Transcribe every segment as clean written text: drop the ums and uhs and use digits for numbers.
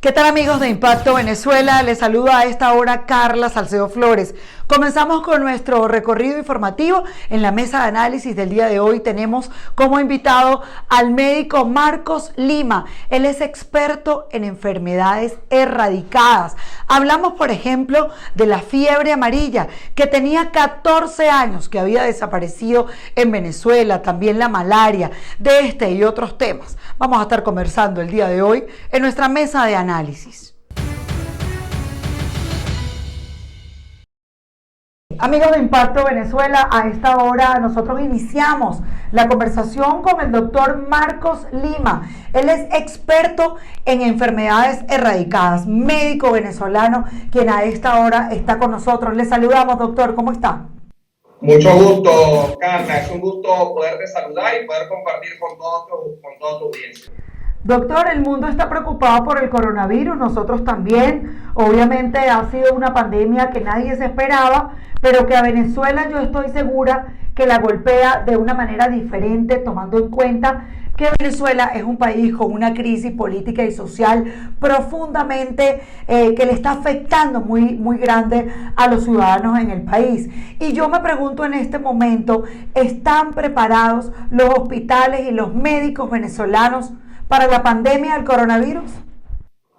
¿Qué tal, amigos de Impacto Venezuela? Les saluda a esta hora Carla Salcedo Flores. Comenzamos con nuestro recorrido informativo. En la mesa de análisis del día de hoy tenemos como invitado al médico Marcos Lima. Él es experto en enfermedades erradicadas. Hablamos, por ejemplo, de la fiebre amarilla, que tenía 14 años, que había desaparecido en Venezuela, también la malaria, de este y otros temas. Vamos a estar conversando el día de hoy en nuestra mesa de análisis. Amigos de Impacto Venezuela, a esta hora nosotros iniciamos la conversación con el doctor Marcos Lima. Él es experto en enfermedades erradicadas, médico venezolano, quien a esta hora está con nosotros. Le saludamos, doctor, ¿cómo está? Mucho gusto, Carla. Es un gusto poderte saludar y poder compartir con toda tu audiencia. Doctor, el mundo está preocupado por el coronavirus, nosotros también. Obviamente ha sido una pandemia que nadie se esperaba, pero que a Venezuela yo estoy segura que la golpea de una manera diferente, tomando en cuenta que Venezuela es un país con una crisis política y social profundamente que le está afectando muy grande a los ciudadanos en el país. Y yo me pregunto en este momento, ¿están preparados los hospitales y los médicos venezolanos para la pandemia del coronavirus?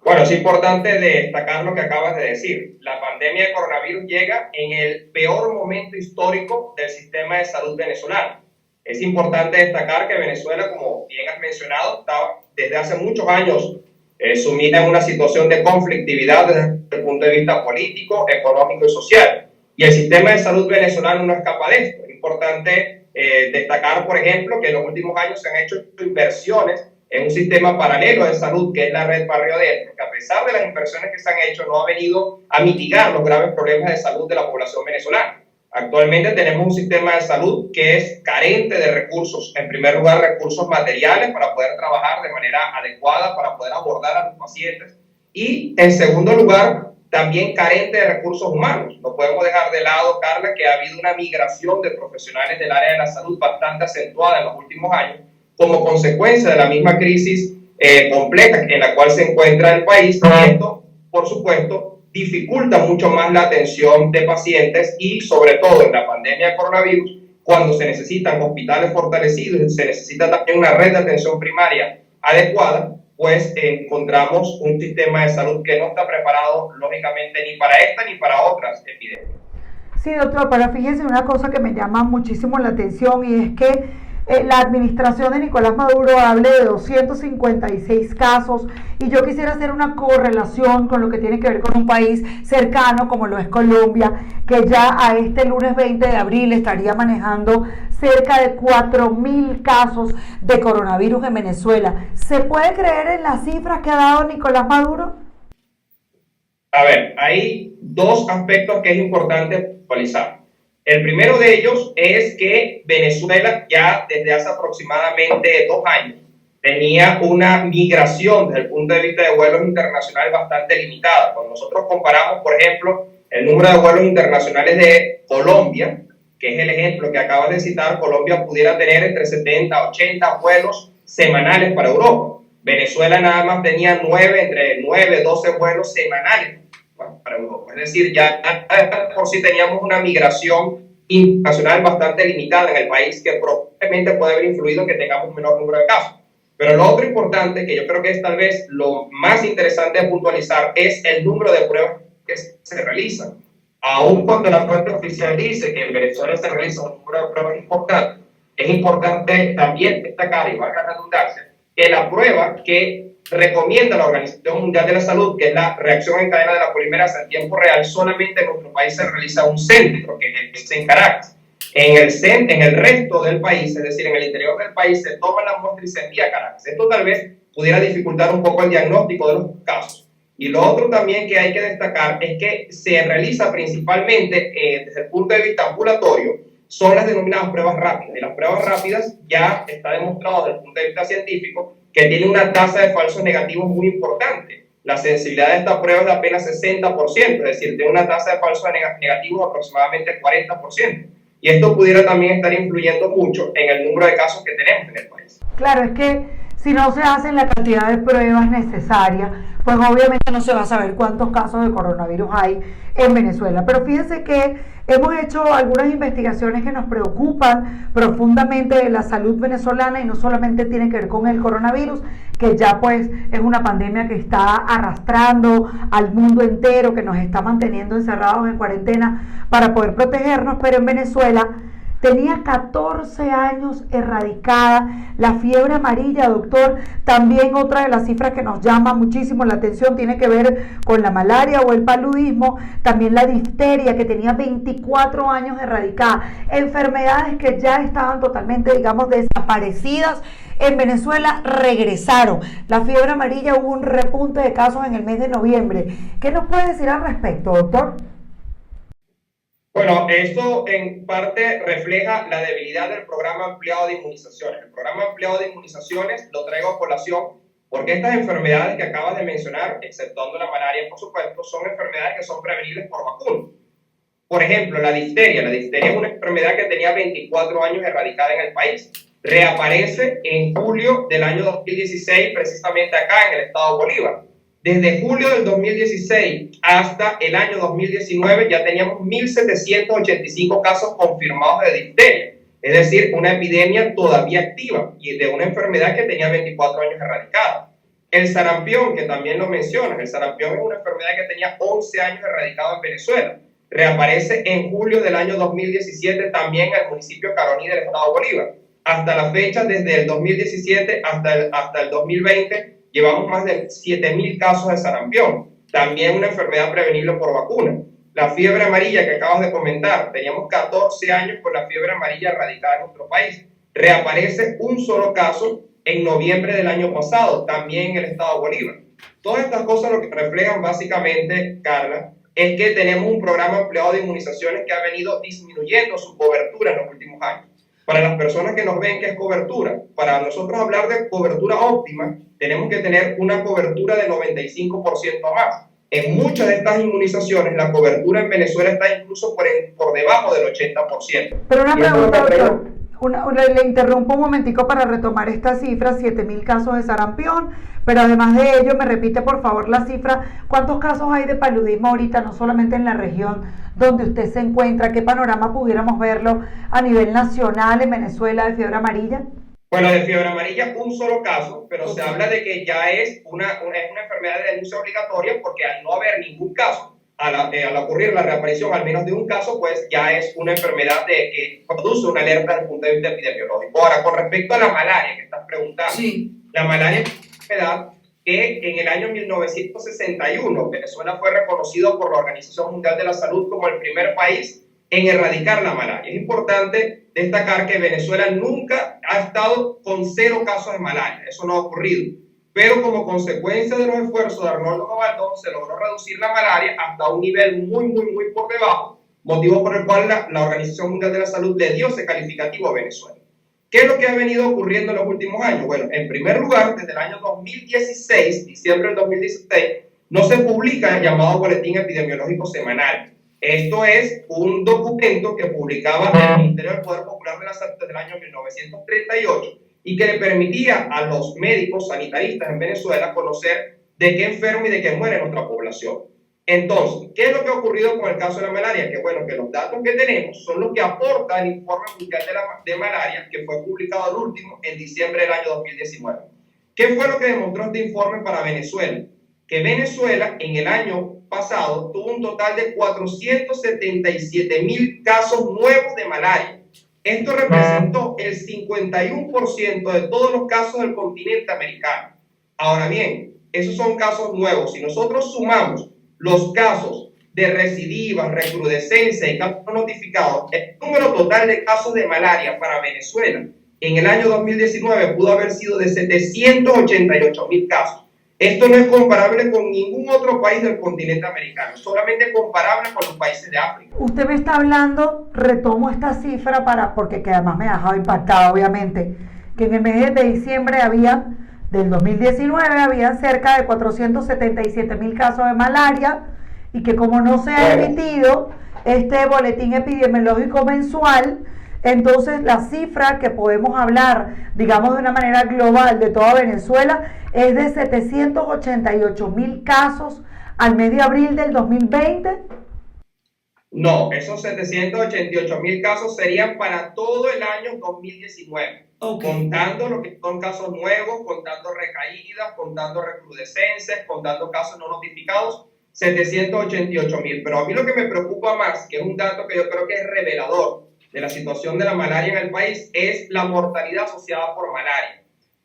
Bueno, es importante destacar lo que acabas de decir. La pandemia de coronavirus llega en el peor momento histórico del sistema de salud venezolano. Es importante destacar que Venezuela, como bien has mencionado, estaba desde hace muchos años sumida en una situación de conflictividad desde el punto de vista político, económico y social. Y el sistema de salud venezolano no escapa de esto. Es importante destacar, por ejemplo, que en los últimos años se han hecho inversiones en un sistema paralelo de salud que es la red Barrio Adentro, que a pesar de las inversiones que se han hecho no ha venido a mitigar los graves problemas de salud de la población venezolana. Actualmente tenemos un sistema de salud que es carente de recursos, en primer lugar recursos materiales para poder trabajar de manera adecuada, para poder abordar a los pacientes, y en segundo lugar también carente de recursos humanos. No podemos dejar de lado, Carla, que ha habido una migración de profesionales del área de la salud bastante acentuada en los últimos años, como consecuencia de la misma crisis compleja en la cual se encuentra el país, y esto, por supuesto, dificulta mucho más la atención de pacientes y, sobre todo, en la pandemia de coronavirus, cuando se necesitan hospitales fortalecidos y se necesita también una red de atención primaria adecuada, pues encontramos un sistema de salud que no está preparado, lógicamente, ni para esta ni para otras epidemias. Sí, doctor, pero fíjese una cosa que me llama muchísimo la atención, y es que la administración de Nicolás Maduro habla de 256 casos, y yo quisiera hacer una correlación con lo que tiene que ver con un país cercano como lo es Colombia, que ya a este lunes 20 de abril estaría manejando cerca de 4.000 casos de coronavirus en Venezuela. ¿Se puede creer en las cifras que ha dado Nicolás Maduro? A ver, hay dos aspectos que es importante puntualizar. El primero de ellos es que Venezuela ya desde hace aproximadamente 2 años tenía una migración desde el punto de vista de vuelos internacionales bastante limitada. Cuando nosotros comparamos, por ejemplo, el número de vuelos internacionales de Colombia, que es el ejemplo que acabas de citar, Colombia pudiera tener entre 70 a 80 vuelos semanales para Europa. Venezuela nada más tenía entre 9 y 12 vuelos semanales para Europa. Es decir, ya por sí teníamos una migración internacional bastante limitada en el país, que probablemente puede haber influido en que tengamos un menor número de casos. Pero lo otro importante, que yo creo que es tal vez lo más interesante de puntualizar, es el número de pruebas que se realizan. Aun cuando la fuente oficial dice que en Venezuela se realiza un número de pruebas importante, es importante también destacar, y valga la redundancia, que la prueba que recomienda la Organización Mundial de la Salud, que es la reacción en cadena de la polimerasa en tiempo real, solamente en nuestro país se realiza un centro, que es en Caracas. En el resto del país, es decir, en el interior del país, se toma la muestra y se envía a Caracas. Esto tal vez pudiera dificultar un poco el diagnóstico de los casos. Y lo otro también que hay que destacar es que se realiza principalmente desde el punto de vista ambulatorio, son las denominadas pruebas rápidas. Y las pruebas rápidas ya está demostrado desde el punto de vista científico que tiene una tasa de falsos negativos muy importante. La sensibilidad de esta prueba es de apenas 60%, es decir, tiene una tasa de falsos negativos de aproximadamente 40%. Y esto pudiera también estar influyendo mucho en el número de casos que tenemos en el país. Claro, es que si no se hacen la cantidad de pruebas necesarias, pues obviamente no se va a saber cuántos casos de coronavirus hay en Venezuela. Pero fíjense que hemos hecho algunas investigaciones que nos preocupan profundamente de la salud venezolana y no solamente tiene que ver con el coronavirus, que ya pues es una pandemia que está arrastrando al mundo entero, que nos está manteniendo encerrados en cuarentena para poder protegernos, pero en Venezuela tenía 14 años erradicada la fiebre amarilla, doctor. También otra de las cifras que nos llama muchísimo la atención tiene que ver con la malaria o el paludismo, también la difteria, que tenía 24 años erradicada. Enfermedades que ya estaban totalmente, digamos, desaparecidas en Venezuela regresaron. La fiebre amarilla, hubo un repunte de casos en el mes de noviembre. ¿Qué nos puede decir al respecto, doctor? Bueno, esto en parte refleja la debilidad del programa ampliado de inmunizaciones. El programa ampliado de inmunizaciones lo traigo a colación porque estas enfermedades que acabas de mencionar, exceptuando la malaria, por supuesto, son enfermedades que son prevenibles por vacuna. Por ejemplo, la difteria. La difteria es una enfermedad que tenía 24 años erradicada en el país. Reaparece en julio del año 2016, precisamente acá en el estado Bolívar. Desde julio del 2016 hasta el año 2019 ya teníamos 1.785 casos confirmados de difteria, es decir, una epidemia todavía activa y de una enfermedad que tenía 24 años erradicada. El sarampión, que también lo mencionan, el sarampión es una enfermedad que tenía 11 años erradicado en Venezuela. Reaparece en julio del año 2017 también en el municipio Caroní del estado Bolívar. Hasta la fecha, desde el 2017 hasta el 2020, llevamos más de 7.000 casos de sarampión, también una enfermedad prevenible por vacuna. La fiebre amarilla que acabas de comentar, teníamos 14 años con la fiebre amarilla erradicada en nuestro país. Reaparece un solo caso en noviembre del año pasado, también en el estado Bolívar. Todas estas cosas lo que reflejan básicamente, Carla, es que tenemos un programa ampliado de inmunizaciones que ha venido disminuyendo su cobertura en los últimos años. Para las personas que nos ven, ¿qué es cobertura? Para nosotros hablar de cobertura óptima, tenemos que tener una cobertura de 95% más. En muchas de estas inmunizaciones, la cobertura en Venezuela está incluso por debajo del 80%. Pero una pregunta, doctor. Le interrumpo un momentico para retomar esta cifra, 7.000 casos de sarampión, pero además de ello, me repite por favor la cifra, ¿cuántos casos hay de paludismo ahorita, no solamente en la región donde usted se encuentra? ¿Qué panorama pudiéramos verlo a nivel nacional en Venezuela de fiebre amarilla? Bueno, de fiebre amarilla un solo caso, pero se habla de que ya es una enfermedad de denuncia obligatoria porque al no haber ningún caso, al ocurrir la reaparición al menos de un caso, pues ya es una enfermedad que produce una alerta desde el punto de vista epidemiológico. Ahora, con respecto a la malaria que estás preguntando, sí. La malaria es una enfermedad que en el año 1961 Venezuela fue reconocido por la Organización Mundial de la Salud como el primer país en erradicar la malaria. Es importante destacar que Venezuela nunca ha estado con 0 casos de malaria, eso no ha ocurrido. Pero como consecuencia de los esfuerzos de Arnoldo Gavaldón se logró reducir la malaria hasta un nivel muy por debajo, motivo por el cual la Organización Mundial de la Salud le dio ese calificativo a Venezuela. ¿Qué es lo que ha venido ocurriendo en los últimos años? Bueno, en primer lugar, desde el año 2016, diciembre del 2016, no se publica el llamado Boletín Epidemiológico Semanal. Esto es un documento que publicaba el Ministerio del Poder Popular de la Salud desde el año 1938 y que le permitía a los médicos sanitaristas en Venezuela conocer de qué enferma y de qué muere nuestra población. Entonces, ¿qué es lo que ha ocurrido con el caso de la malaria? Que bueno, que los datos que tenemos son los que aporta el informe mundial de malaria, que fue publicado el último en diciembre del año 2019. ¿Qué fue lo que demostró este informe para Venezuela? Que Venezuela en el año pasado tuvo un total de 477.000 casos nuevos de malaria. Esto representó el 51% de todos los casos del continente americano. Ahora bien, esos son casos nuevos. Si nosotros sumamos los casos de recidivas, recrudescencia y casos no notificados, el número total de casos de malaria para Venezuela en el año 2019 pudo haber sido de 788.000 casos. Esto no es comparable con ningún otro país del continente americano, solamente comparable con los países de África. Usted me está hablando, retomo esta cifra porque que además me ha dejado impactado, obviamente, que en el mes de diciembre del 2019 había cerca de 477.000 casos de malaria y que como no se ha emitido este boletín epidemiológico mensual, Entonces, la cifra que podemos hablar, digamos de una manera global de toda Venezuela, es de 788.000 casos al mes de abril del 2020. No, esos 788.000 casos serían para todo el año 2019, contando lo que son casos nuevos, contando recaídas, contando recrudescencias, contando casos no notificados, 788.000. Pero a mí lo que me preocupa más, que es un dato que yo creo que es revelador de la situación de la malaria en el país, es la mortalidad asociada por malaria.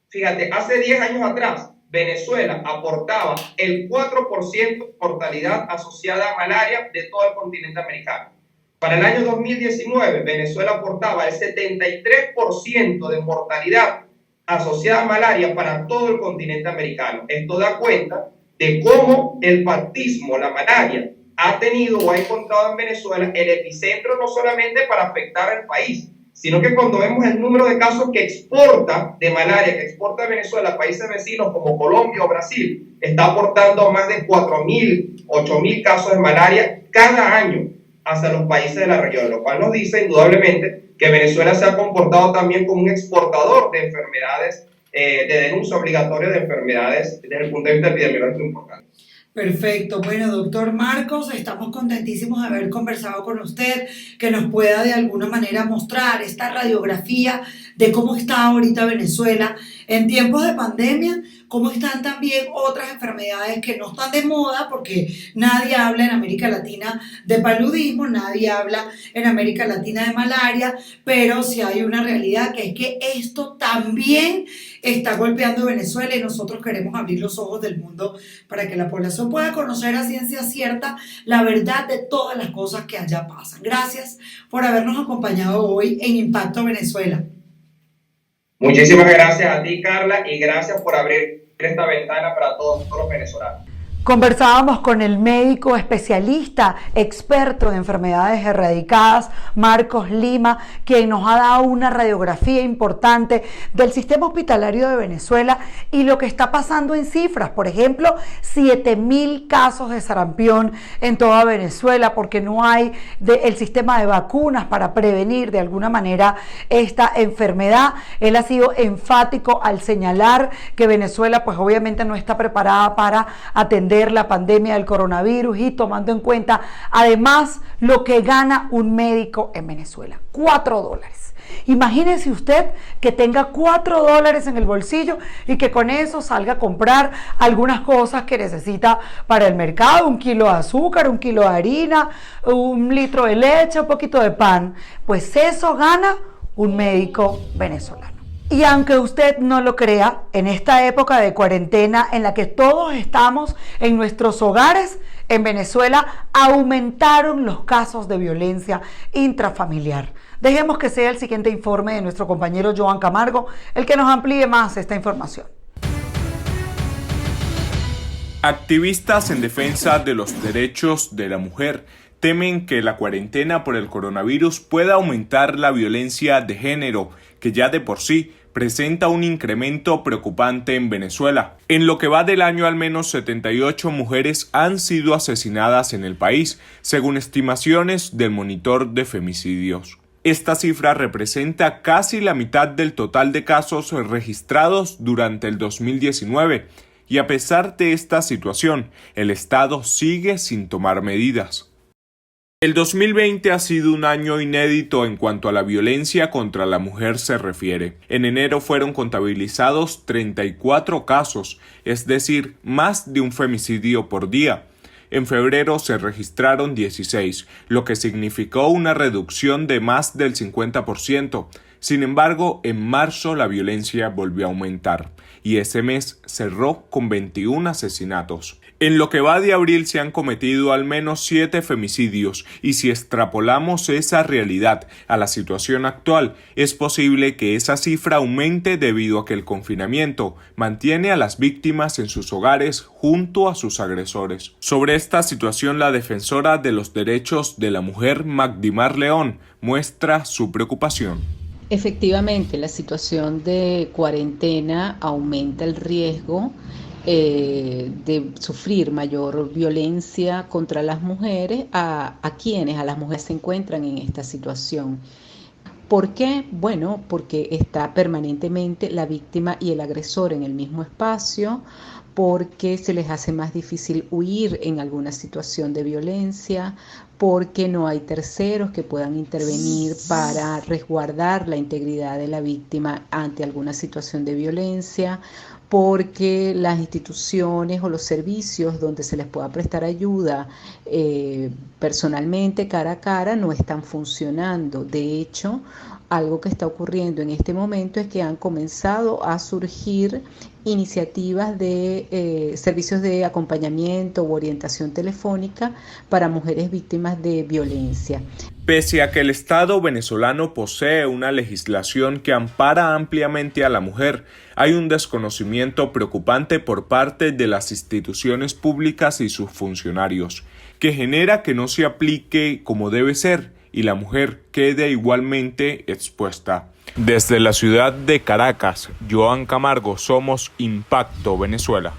Fíjate, hace 10 años atrás, Venezuela aportaba el 4% de mortalidad asociada a malaria de todo el continente americano. Para el año 2019, Venezuela aportaba el 73% de mortalidad asociada a malaria para todo el continente americano. Esto da cuenta de cómo el paludismo, la malaria, ha tenido o ha encontrado en Venezuela el epicentro no solamente para afectar al país, sino que cuando vemos el número de casos que exporta de malaria, que exporta Venezuela a países vecinos como Colombia o Brasil, está aportando más de 4.000, 8.000 casos de malaria cada año hacia los países de la región, lo cual nos dice indudablemente que Venezuela se ha comportado también como un exportador de enfermedades, de denuncia obligatoria de enfermedades desde el punto de vista epidemiológico importante. Perfecto. Bueno, doctor Marcos, estamos contentísimos de haber conversado con usted, que nos pueda de alguna manera mostrar esta radiografía de cómo está ahorita Venezuela en tiempos de pandemia, cómo están también otras enfermedades que no están de moda, porque nadie habla en América Latina de paludismo, nadie habla en América Latina de malaria, pero sí hay una realidad que es que esto también está golpeando Venezuela y nosotros queremos abrir los ojos del mundo para que la población pueda conocer a ciencia cierta la verdad de todas las cosas que allá pasan. Gracias por habernos acompañado hoy en Impacto Venezuela. Muchísimas gracias a ti, Carla, y gracias por abrir esta ventana para todos los venezolanos. Conversábamos con el médico especialista, experto en enfermedades erradicadas, Marcos Lima, quien nos ha dado una radiografía importante del sistema hospitalario de Venezuela y lo que está pasando en cifras. Por ejemplo, 7.000 casos de sarampión en toda Venezuela porque no hay el sistema de vacunas para prevenir de alguna manera esta enfermedad. Él ha sido enfático al señalar que Venezuela pues obviamente no está preparada para atender la pandemia del coronavirus y tomando en cuenta además lo que gana un médico en Venezuela, $4. Imagínese usted que tenga $4 en el bolsillo y que con eso salga a comprar algunas cosas que necesita para el mercado, 1 kilo de azúcar, 1 kilo de harina, 1 litro de leche, un poquito de pan. Pues eso gana un médico venezolano. Y aunque usted no lo crea, en esta época de cuarentena en la que todos estamos en nuestros hogares, en Venezuela aumentaron los casos de violencia intrafamiliar. Dejemos que sea el siguiente informe de nuestro compañero Joan Camargo el que nos amplíe más esta información. Activistas en defensa de los derechos de la mujer temen que la cuarentena por el coronavirus pueda aumentar la violencia de género, que ya de por sí presenta un incremento preocupante en Venezuela. En lo que va del año, al menos 78 mujeres han sido asesinadas en el país, según estimaciones del Monitor de Femicidios. Esta cifra representa casi la mitad del total de casos registrados durante el 2019, y a pesar de esta situación, el Estado sigue sin tomar medidas. El 2020 ha sido un año inédito en cuanto a la violencia contra la mujer se refiere. En enero fueron contabilizados 34 casos, es decir, más de un femicidio por día. En febrero se registraron 16, lo que significó una reducción de más del 50%. Sin embargo, en marzo la violencia volvió a aumentar y ese mes cerró con 21 asesinatos. En lo que va de abril se han cometido al menos 7 femicidios y si extrapolamos esa realidad a la situación actual, es posible que esa cifra aumente debido a que el confinamiento mantiene a las víctimas en sus hogares junto a sus agresores. Sobre esta situación, la defensora de los derechos de la mujer, Magdimar León, muestra su preocupación. Efectivamente, la situación de cuarentena aumenta el riesgo de sufrir mayor violencia contra las mujeres a las mujeres se encuentran en esta situación. ¿Por qué? Bueno, porque está permanentemente la víctima y el agresor en el mismo espacio, porque se les hace más difícil huir en alguna situación de violencia, porque no hay terceros que puedan intervenir para resguardar la integridad de la víctima ante alguna situación de violencia, porque las instituciones o los servicios donde se les pueda prestar ayuda personalmente, cara a cara, no están funcionando. De hecho, algo que está ocurriendo en este momento es que han comenzado a surgir iniciativas de servicios de acompañamiento u orientación telefónica para mujeres víctimas de violencia. Pese a que el Estado venezolano posee una legislación que ampara ampliamente a la mujer, hay un desconocimiento preocupante por parte de las instituciones públicas y sus funcionarios, que genera que no se aplique como debe ser y la mujer quede igualmente expuesta. Desde la ciudad de Caracas, Joan Camargo, Somos Impacto Venezuela.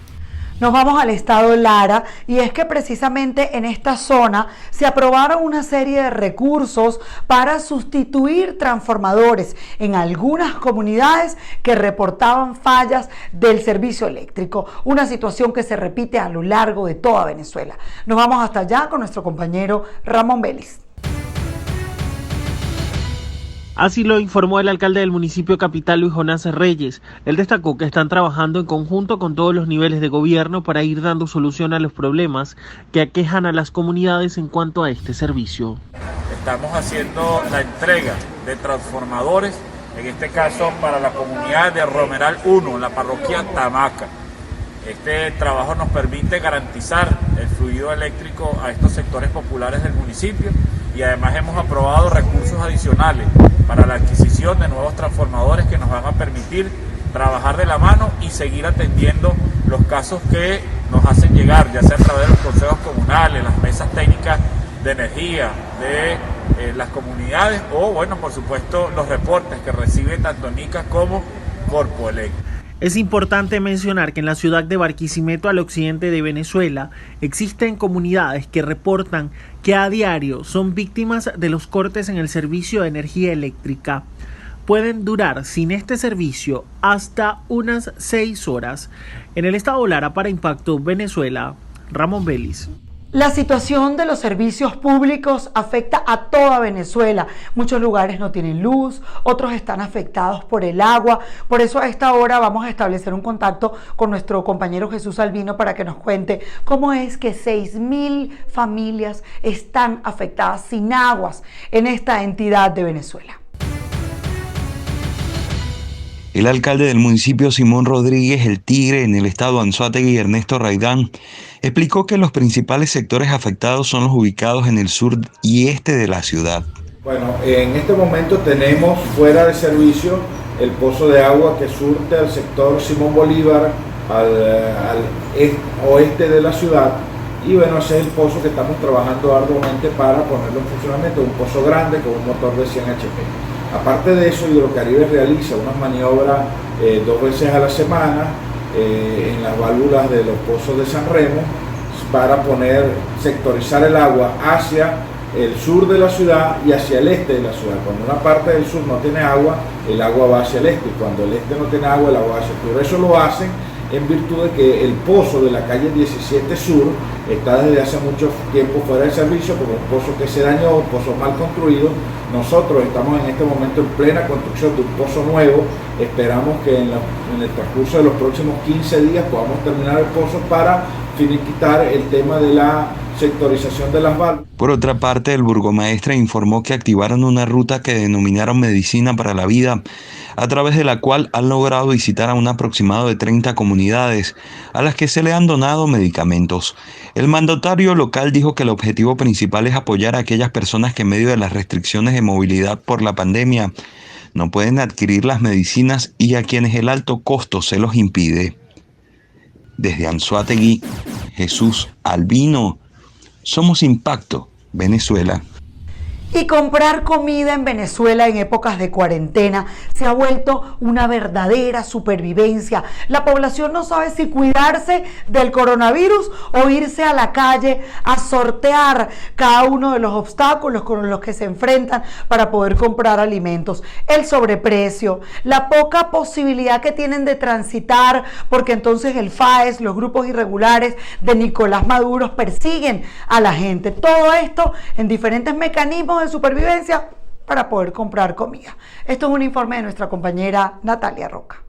Nos vamos al estado Lara, y es que precisamente en esta zona se aprobaron una serie de recursos para sustituir transformadores en algunas comunidades que reportaban fallas del servicio eléctrico, una situación que se repite a lo largo de toda Venezuela. Nos vamos hasta allá con nuestro compañero Ramón Vélez. Así lo informó el alcalde del municipio capital, Luis Jonás Reyes. Él destacó que están trabajando en conjunto con todos los niveles de gobierno para ir dando solución a los problemas que aquejan a las comunidades en cuanto a este servicio. Estamos haciendo la entrega de transformadores, en este caso para la comunidad de Romeral 1, en la parroquia Tamaca. Este trabajo nos permite garantizar el fluido eléctrico a estos sectores populares del municipio, y además hemos aprobado recursos adicionales para la adquisición de nuevos transformadores que nos van a permitir trabajar de la mano y seguir atendiendo los casos que nos hacen llegar, ya sea a través de los consejos comunales, las mesas técnicas de energía de las comunidades, o bueno, por supuesto, los reportes que recibe tanto NICA como Corpoelec. Es importante mencionar que en la ciudad de Barquisimeto, al occidente de Venezuela, existen comunidades que reportan que a diario son víctimas de los cortes en el servicio de energía eléctrica. Pueden durar sin este servicio hasta unas 6 horas. En el estado Lara, para Impacto Venezuela, Ramón Vélez. La situación de los servicios públicos afecta a toda Venezuela. Muchos lugares no tienen luz, otros están afectados por el agua. Por eso a esta hora vamos a establecer un contacto con nuestro compañero Jesús Albino para que nos cuente cómo es que 6.000 familias están afectadas sin aguas en esta entidad de Venezuela. El alcalde del municipio, Simón Rodríguez, el Tigre, en el estado Anzoátegui, Ernesto Raidán, explicó que los principales sectores afectados son los ubicados en el sur y este de la ciudad. Bueno, en este momento tenemos fuera de servicio el pozo de agua que surte al sector Simón Bolívar, al oeste de la ciudad, y bueno, ese es el pozo que estamos trabajando arduamente para ponerlo en funcionamiento, un pozo grande con un motor de 100 HP. Aparte de eso, Hidrocaribe realiza unas maniobras 2 veces a la semana en las válvulas de los pozos de San Remo para sectorizar el agua hacia el sur de la ciudad y hacia el este de la ciudad. Cuando una parte del sur no tiene agua, el agua va hacia el este, y cuando el este no tiene agua, el agua va hacia el sur. Eso lo hacen en virtud de que el pozo de la calle 17 Sur está desde hace mucho tiempo fuera de servicio, porque un pozo que se dañó, un pozo mal construido. Nosotros estamos en este momento en plena construcción de un pozo nuevo. Esperamos que en el transcurso de los próximos 15 días podamos terminar el pozo para finiquitar el tema de la sectorización de las válvulas. Por otra parte, el burgomaestre informó que activaron una ruta que denominaron Medicina para la Vida, a través de la cual han logrado visitar a un aproximado de 30 comunidades a las que se le han donado medicamentos. El mandatario local dijo que el objetivo principal es apoyar a aquellas personas que en medio de las restricciones de movilidad por la pandemia no pueden adquirir las medicinas y a quienes el alto costo se los impide. Desde Anzoátegui, Jesús Albino, Somos Impacto, Venezuela. Y comprar comida en Venezuela en épocas de cuarentena se ha vuelto una verdadera supervivencia. La población no sabe si cuidarse del coronavirus o irse a la calle a sortear cada uno de los obstáculos con los que se enfrentan para poder comprar alimentos. El sobreprecio, la poca posibilidad que tienen de transitar, porque entonces el FAES, los grupos irregulares de Nicolás Maduro persiguen a la gente. Todo esto en diferentes mecanismos de supervivencia para poder comprar comida. Esto es un informe de nuestra compañera Natalia Roca.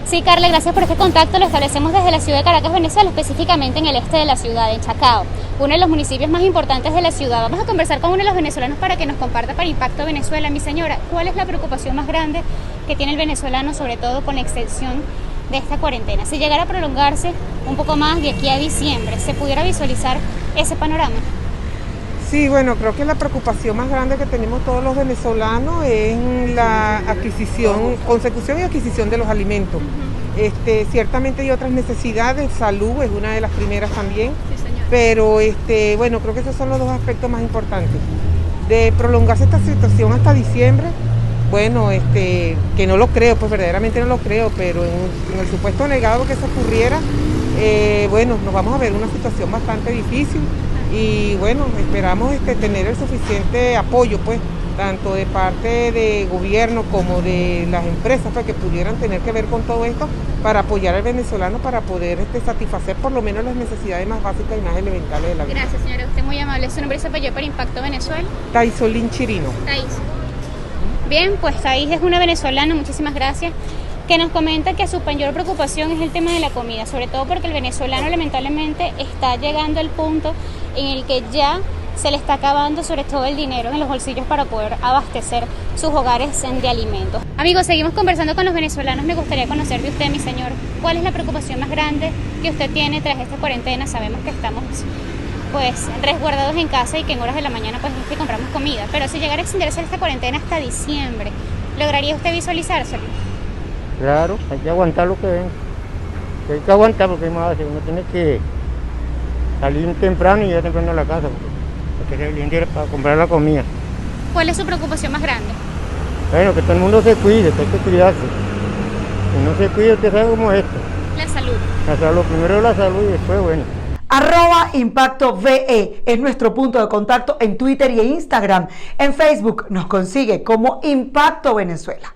Sí, Carla, gracias por este contacto. Lo establecemos desde la ciudad de Caracas, Venezuela, específicamente en el este de la ciudad, en Chacao, uno de los municipios más importantes de la ciudad. Vamos a conversar con uno de los venezolanos para que nos comparta para Impacto Venezuela. Mi señora, ¿cuál es la preocupación más grande que tiene el venezolano, sobre todo con la extensión de esta cuarentena? Si llegara a prolongarse un poco más de aquí a diciembre, ¿se pudiera visualizar ese panorama? Sí, bueno, creo que la preocupación más grande que tenemos todos los venezolanos es la consecución y adquisición de los alimentos. Ciertamente hay otras necesidades, salud es una de las primeras también, sí, pero bueno, creo que esos son los dos aspectos más importantes. De prolongarse esta situación hasta diciembre, bueno, que no lo creo, pues verdaderamente no lo creo, pero en el supuesto negado que eso ocurriera, bueno, nos vamos a ver una situación bastante difícil. Y bueno, esperamos tener el suficiente apoyo, pues, tanto de parte de gobierno como de las empresas, pues, que pudieran tener que ver con todo esto para apoyar al venezolano para poder satisfacer por lo menos las necesidades más básicas y más elementales de la vida. Gracias, señora, usted es muy amable. ¿Su nombre se apelló para Impacto Venezuela? Taisolín Chirino. Thais. Bien, pues Thais es una venezolana, muchísimas gracias, que nos comenta que su mayor preocupación es el tema de la comida, sobre todo porque el venezolano lamentablemente está llegando al punto en el que ya se le está acabando sobre todo el dinero en los bolsillos para poder abastecer sus hogares de alimentos. Amigos, seguimos conversando con los venezolanos. Me gustaría conocer de usted, mi señor, ¿cuál es la preocupación más grande que usted tiene tras esta cuarentena? Sabemos que estamos pues resguardados en casa y que en horas de la mañana pues es que compramos comida, pero si llegara a extenderse esta cuarentena hasta diciembre, ¿lograría usted visualizárselo? Claro, hay que aguantar lo que venga. Hay que aguantar porque uno tiene que salir temprano y llegar temprano a la casa porque es el día para comprar la comida. ¿Cuál es su preocupación más grande? Bueno, que todo el mundo se cuide, hay que cuidarse. Si no se cuida, usted sabe cómo es esto. La salud. La salud, primero la salud y después, bueno. @ImpactoVE es nuestro punto de contacto en Twitter y en Instagram. En Facebook nos consigue como Impacto Venezuela.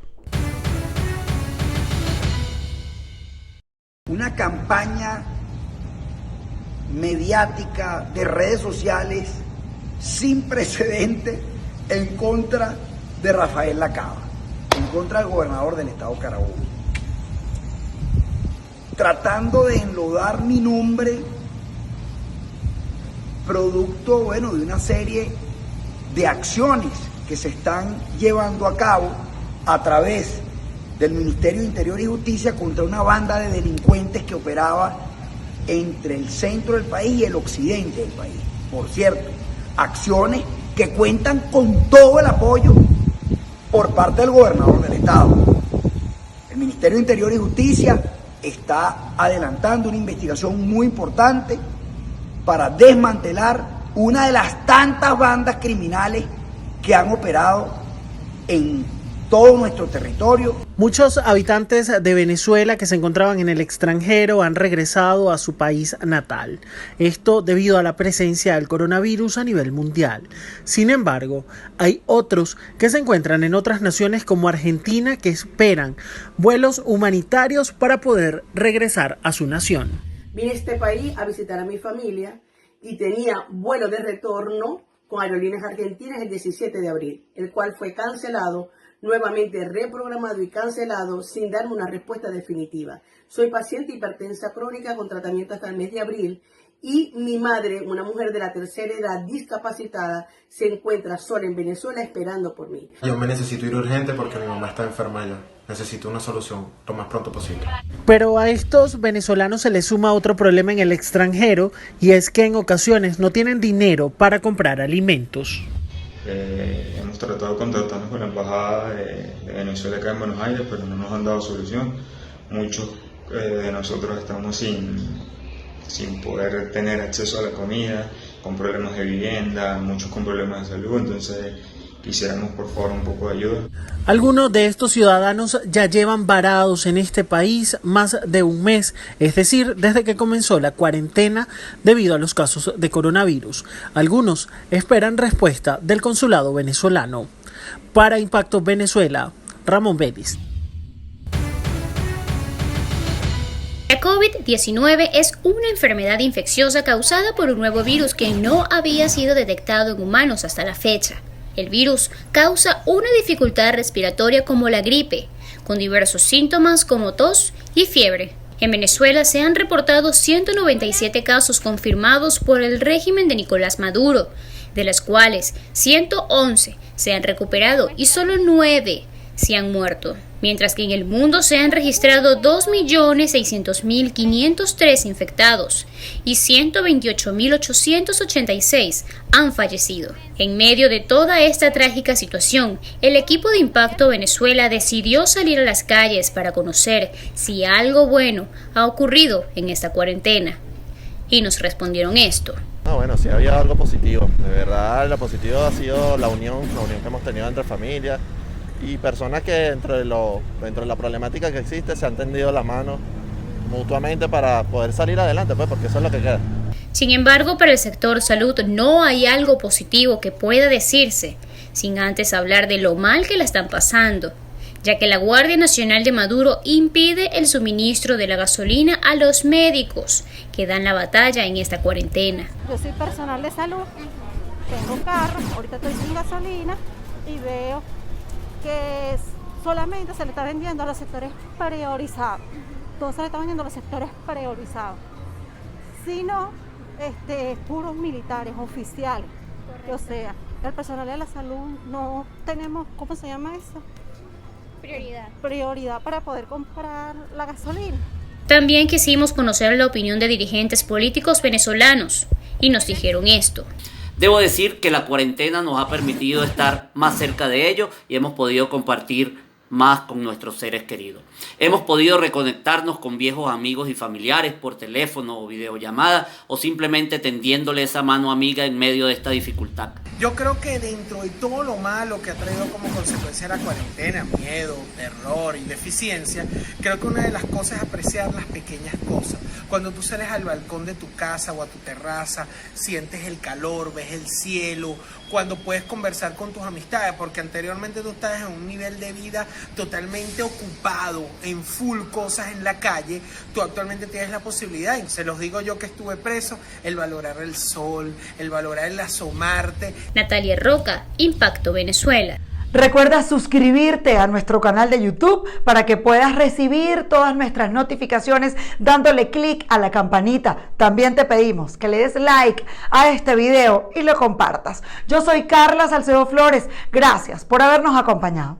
Una campaña mediática de redes sociales sin precedente en contra de Rafael Lacaba, en contra del gobernador del estado Carabobo, tratando de enlodar mi nombre, producto, bueno, de una serie de acciones que se están llevando a cabo a través del Ministerio de Interior y Justicia contra una banda de delincuentes que operaba entre el centro del país y el occidente del país. Por cierto, acciones que cuentan con todo el apoyo por parte del gobernador del estado. El Ministerio de Interior y Justicia está adelantando una investigación muy importante para desmantelar una de las tantas bandas criminales que han operado en todo nuestro territorio. Muchos habitantes de Venezuela que se encontraban en el extranjero han regresado a su país natal. Esto debido a la presencia del coronavirus a nivel mundial. Sin embargo, hay otros que se encuentran en otras naciones como Argentina que esperan vuelos humanitarios para poder regresar a su nación. Vine a este país a visitar a mi familia y tenía vuelo de retorno con Aerolíneas Argentinas el 17 de abril, el cual fue cancelado, nuevamente reprogramado y cancelado sin darme una respuesta definitiva. Soy paciente hipertensa crónica con tratamiento hasta el mes de abril y mi madre, una mujer de la tercera edad discapacitada, se encuentra sola en Venezuela esperando por mí. Yo me necesito ir urgente porque mi mamá está enferma ya. Necesito una solución lo más pronto posible. Pero a estos venezolanos se les suma otro problema en el extranjero y es que en ocasiones no tienen dinero para comprar alimentos. Hemos tratado de contactarnos con la embajada de Venezuela acá en Buenos Aires, pero no nos han dado solución. Muchos de nosotros estamos sin poder tener acceso a la comida, con problemas de vivienda, muchos con problemas de salud, entonces quisiéramos por favor un poco de ayuda. Algunos de estos ciudadanos ya llevan varados en este país más de un mes, es decir, desde que comenzó la cuarentena debido a los casos de coronavirus. Algunos esperan respuesta del consulado venezolano. Para Impacto Venezuela, Ramón Vélez. La COVID-19 es una enfermedad infecciosa causada por un nuevo virus que no había sido detectado en humanos hasta la fecha. El virus causa una dificultad respiratoria como la gripe, con diversos síntomas como tos y fiebre. En Venezuela se han reportado 197 casos confirmados por el régimen de Nicolás Maduro, de las cuales 111 se han recuperado y solo 9 se han muerto, mientras que en el mundo se han registrado 2.600.503 infectados y 128.886 han fallecido. En medio de toda esta trágica situación, el equipo de Impacto Venezuela decidió salir a las calles para conocer si algo bueno ha ocurrido en esta cuarentena. Y nos respondieron esto. Bueno, sí había algo positivo. De verdad, lo positivo ha sido la unión que hemos tenido entre familias y personas que dentro de la problemática que existe se han tendido la mano mutuamente para poder salir adelante, pues, porque eso es lo que queda. Sin embargo, para el sector salud no hay algo positivo que pueda decirse, sin antes hablar de lo mal que la están pasando, ya que la Guardia Nacional de Maduro impide el suministro de la gasolina a los médicos que dan la batalla en esta cuarentena. Yo soy personal de salud, tengo carro, ahorita estoy sin gasolina y veo que solamente se le está vendiendo a los sectores priorizados. Todo se le está vendiendo a los sectores priorizados. Si no, puros militares, oficiales. O sea, el personal de la salud no tenemos, ¿cómo se llama eso? Prioridad para poder comprar la gasolina. También quisimos conocer la opinión de dirigentes políticos venezolanos y nos dijeron esto. Debo decir que la cuarentena nos ha permitido estar más cerca de ellos y hemos podido compartir más con nuestros seres queridos. Hemos podido reconectarnos con viejos amigos y familiares por teléfono o videollamada o simplemente tendiéndole esa mano amiga en medio de esta dificultad. Yo creo que dentro de todo lo malo que ha traído como consecuencia la cuarentena, miedo, terror y deficiencia, creo que una de las cosas es apreciar las pequeñas cosas. Cuando tú sales al balcón de tu casa o a tu terraza, sientes el calor, ves el cielo, cuando puedes conversar con tus amistades, porque anteriormente tú estabas en un nivel de vida totalmente ocupado, en full cosas en la calle, tú actualmente tienes la posibilidad, y se los digo yo que estuve preso, el valorar el sol, el valorar el asomarte. Natalia Roca, Impacto Venezuela. Recuerda suscribirte a nuestro canal de YouTube para que puedas recibir todas nuestras notificaciones dándole clic a la campanita. También te pedimos que le des like a este video y lo compartas. Yo soy Carla Salcedo Flores. Gracias por habernos acompañado.